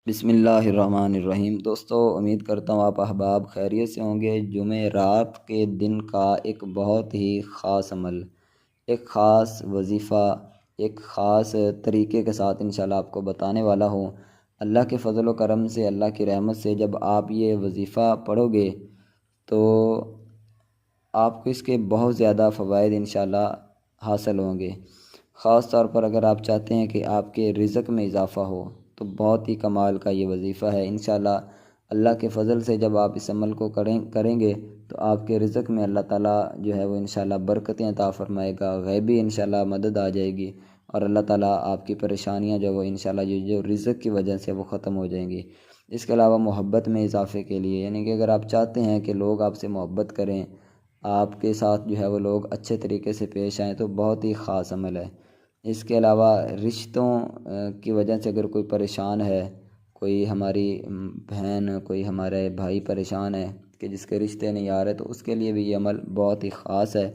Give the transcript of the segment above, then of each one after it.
بسم اللہ الرحمن الرحیم۔ دوستو، امید کرتا ہوں آپ احباب خیریت سے ہوں گے۔ جمعرات کے دن کا ایک بہت ہی خاص عمل، ایک خاص وظیفہ، ایک خاص طریقے کے ساتھ انشاءاللہ آپ کو بتانے والا ہوں۔ اللہ کے فضل و کرم سے، اللہ کی رحمت سے جب آپ یہ وظیفہ پڑھو گے تو آپ کو اس کے بہت زیادہ فوائد انشاءاللہ حاصل ہوں گے۔ خاص طور پر اگر آپ چاہتے ہیں کہ آپ کے رزق میں اضافہ ہو تو بہت ہی کمال کا یہ وظیفہ ہے۔ انشاءاللہ اللہ کے فضل سے جب آپ اس عمل کو کریں گے تو آپ کے رزق میں اللہ تعالیٰ جو ہے وہ انشاءاللہ برکتیں عطا فرمائے گا، غیبی انشاءاللہ مدد آ جائے گی، اور اللہ تعالیٰ آپ کی پریشانیاں جو وہ انشاءاللہ جو رزق کی وجہ سے وہ ختم ہو جائیں گی۔ اس کے علاوہ محبت میں اضافے کے لیے، یعنی کہ اگر آپ چاہتے ہیں کہ لوگ آپ سے محبت کریں، آپ کے ساتھ جو ہے وہ لوگ اچھے طریقے سے پیش آئیں، تو بہت ہی خاص عمل ہے۔ اس کے علاوہ رشتوں کی وجہ سے اگر کوئی پریشان ہے، کوئی ہماری بہن، کوئی ہمارے بھائی پریشان ہے کہ جس کے رشتے نہیں آ رہے، تو اس کے لیے بھی یہ عمل بہت ہی خاص ہے۔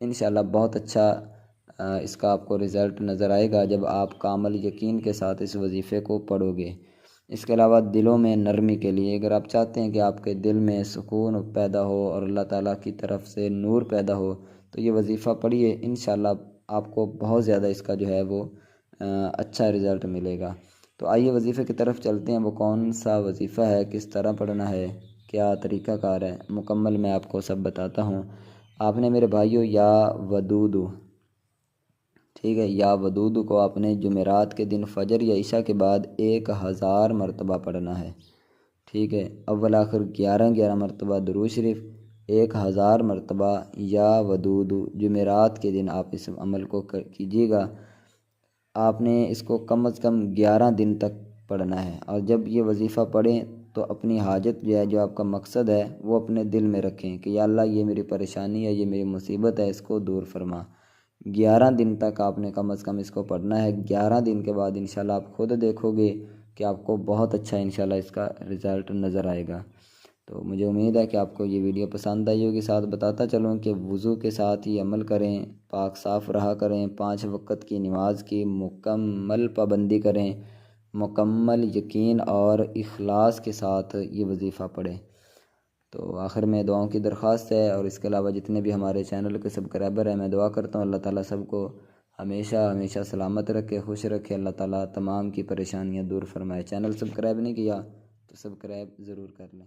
انشاءاللہ بہت اچھا اس کا آپ کو رزلٹ نظر آئے گا جب آپ کامل یقین کے ساتھ اس وظیفے کو پڑھو گے۔ اس کے علاوہ دلوں میں نرمی کے لیے، اگر آپ چاہتے ہیں کہ آپ کے دل میں سکون پیدا ہو اور اللہ تعالیٰ کی طرف سے نور پیدا ہو، تو یہ وظیفہ پڑھیے، انشاءاللہ آپ کو بہت زیادہ اس کا جو ہے وہ اچھا رزلٹ ملے گا۔ تو آئیے وظیفے کی طرف چلتے ہیں۔ وہ کون سا وظیفہ ہے، کس طرح پڑھنا ہے، کیا طریقہ کار ہے، مکمل میں آپ کو سب بتاتا ہوں۔ آپ نے میرے بھائیو یا ودود، ٹھیک ہے، یا ودود کو آپ نے جمعرات کے دن فجر یا عشاء کے بعد 1000 مرتبہ پڑھنا ہے، ٹھیک ہے۔ اول آخر 11 مرتبہ درود شریف، 1000 مرتبہ یا ودود جمعرات کے دن آپ اس عمل کو کیجیے گا۔ آپ نے اس کو کم از کم 11 دن تک پڑھنا ہے، اور جب یہ وظیفہ پڑھیں تو اپنی حاجت جو ہے، جو آپ کا مقصد ہے، وہ اپنے دل میں رکھیں کہ یا اللہ یہ میری پریشانی ہے، یہ میری مصیبت ہے، اس کو دور فرما۔ 11 دن تک آپ نے کم از کم اس کو پڑھنا ہے۔ 11 دن کے بعد انشاءاللہ آپ خود دیکھو گے کہ آپ کو بہت اچھا انشاءاللہ اس کا رزلٹ نظر آئے گا۔ تو مجھے امید ہے کہ آپ کو یہ ویڈیو پسند آئی ہوگی۔ ساتھ بتاتا چلوں کہ وضو کے ساتھ ہی عمل کریں، پاک صاف رہا کریں، 5 وقت کی نماز کی مکمل پابندی کریں، مکمل یقین اور اخلاص کے ساتھ یہ وظیفہ پڑھیں۔ تو آخر میں دعاؤں کی درخواست ہے، اور اس کے علاوہ جتنے بھی ہمارے چینل کے سبسکرائبر ہیں، میں دعا کرتا ہوں اللہ تعالیٰ سب کو ہمیشہ ہمیشہ سلامت رکھے، خوش رکھے، اللہ تعالیٰ تمام کی پریشانیاں دور فرمائے۔ چینل سبسکرائب نہیں کیا تو سبسکرائب ضرور کر لیں۔